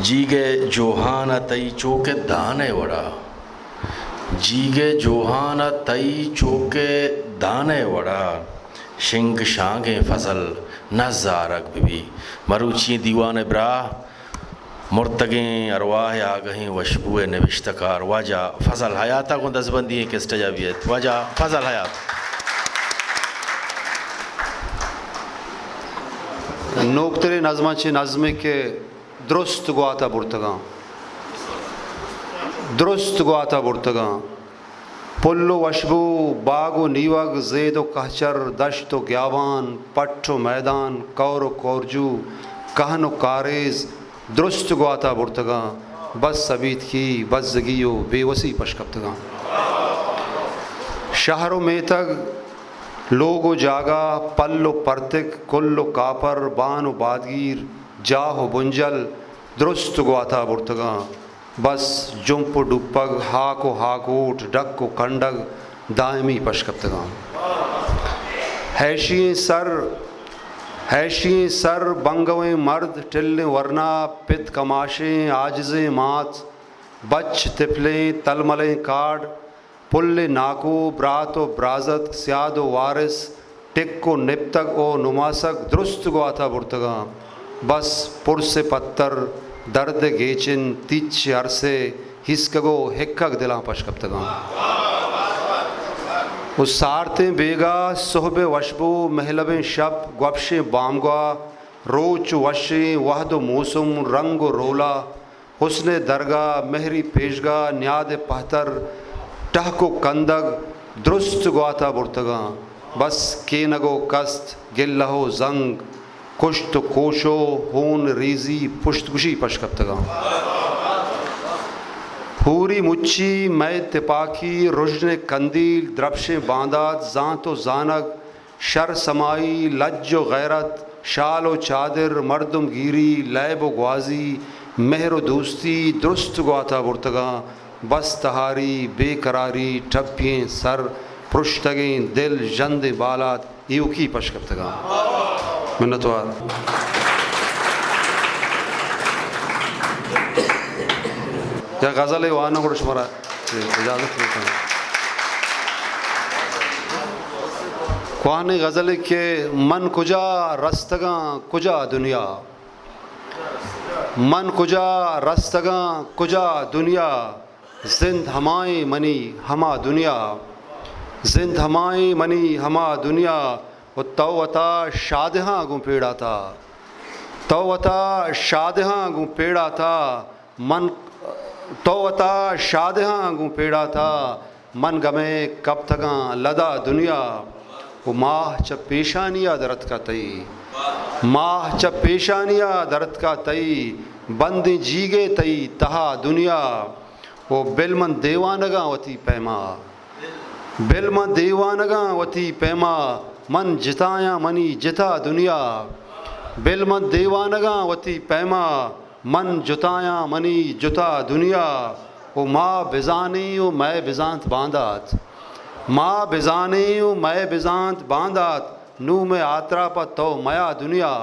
جیگے جوہانا تئی چوکے دانے وڑا، جیگے جوہانا تئی چوکے دانے وڑا، شنگ شانگیں فضل نزارک بھی مروچی دیوان براہ مرتگیں ارواح آگہیں وشبوئے نوشتکار واجہ فضل حیاتہ کو دزبندی ہیں کس تجابیت واجہ فضل حیات نوکتر نظمہ چھ نظمے کے درست گواتا برتگاں، درست گواتا برتگاں، پل و وشبو باغ و نیوگ زید و کہچر دشت و گیابان پٹھ و میدان کور و کورجو کہن و کاریز درست گواتا برتگاں، بس سبیت کی بزگی و بے وسی پشکپتگاں، شہر و میتگ لوگ و جاگا پل و پرتک کل و کاپر بان و بادگیر جاہ و بنجل درست گواتا برتگاں، بس جمپ و ڈپگ ہاک و ہاکوٹ ڈک و کنڈگ دائمی پشکپتگاں، حیشیں سر بنگویں مرد ٹلیں ورنہ پت کماشیں عاجزیں مات بچ تپلیں تلملیں کاڈ پل ناکو برات و برازت سیاد و وارث ٹک و نپتگ و نماسک درست گواتا برتگاں، بس پرس پتر درد گیچن تیچ عرصے ہسکگو ہکگ دلاں پشکپتگاں، اس سارتیں بیگا صحب وشبو محلبیں شب گوبشیں بامگوا روچ وشیں وحد و موسم رنگ و رولا حسن درگاہ مہری پیشگاہ نیاد پہتر ٹہک و کندگ درست گواتا برتگاں، بس کینگو کست گل لہو زنگ کشت و کوشو ہون ریزی پشت گشی پشکپتگاں، پوری مچی میں تپاکی رجن کندیل دربشیں باندات زانت و زانگ شر سمائی لج و غیرت شال و چادر مردم گیری لیب و گوازی مہر و دوستی درست گواتا برتگاں، بس تہاری بے قراری ٹھپیں سر پرشتگیں دل جند بالات ایوکی پشکپتگاں، منتوار یا غزل وانو کو شمارا اجازت لیتا ہوں کوہانی غزل کے من کجا رستگاں کجا دنیا، من کجا رستگاں کجا دنیا زند ہمائیں منی ہما دنیا، زند ہمائیں منی ہما دنیا وہ تو وطا شادہاں گوں پیڑا تھا، تو وطا شادہاں گوں پیڑا تھا من تو وطا شادہاں گوں پیڑا تھا من گمے کب تگاں لدا دنیا، وہ ماہ چا پیشانیا درد کا تئی، ماہ چا پیشانیا درد کا تئی بند جیگے تئی تہا دنیا، وہ بلمن دیوانگاں وتی پیما، بلمن دیوانگاں وتی پیما من جتایا منی جتا دنیا، بلمن دیوانگاں وتی پیما من جتایا منی جتا دنیا، وہ ماں بزانی و میں بزانت باندات، ماں بزانی و میں بزانت باندات نو میں آترا پا تو میا دنیا،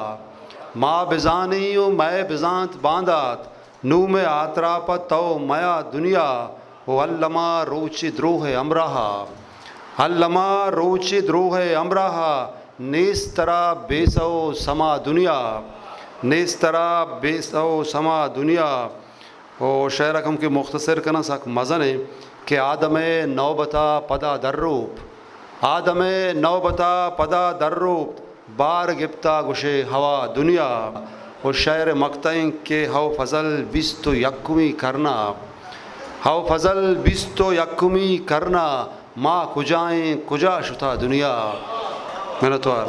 ماں بزانی و میں بزانت باندات نو میں آترا پا تو میا دنیا، وہ علمہ روچ دروہ امراہا، علمہ روچ دروہ امراہا نیسترا بیسو سما دنیا، نیسترا بیسو سما دنیا، وہ شعر رقم کے مختصر کنا ساک مزن ہے کہ آدم نوبتا پدا در روپ، آدم نوبتا پدا در روپ بار گپتا گشے ہوا دنیا، وہ شعر مقتئیں کہ ہو فضل بیست و یکمی کرنا، ہو فضل بیست و یکمی کرنا ماں کجائیں کجا شتا دنیا، محنتوار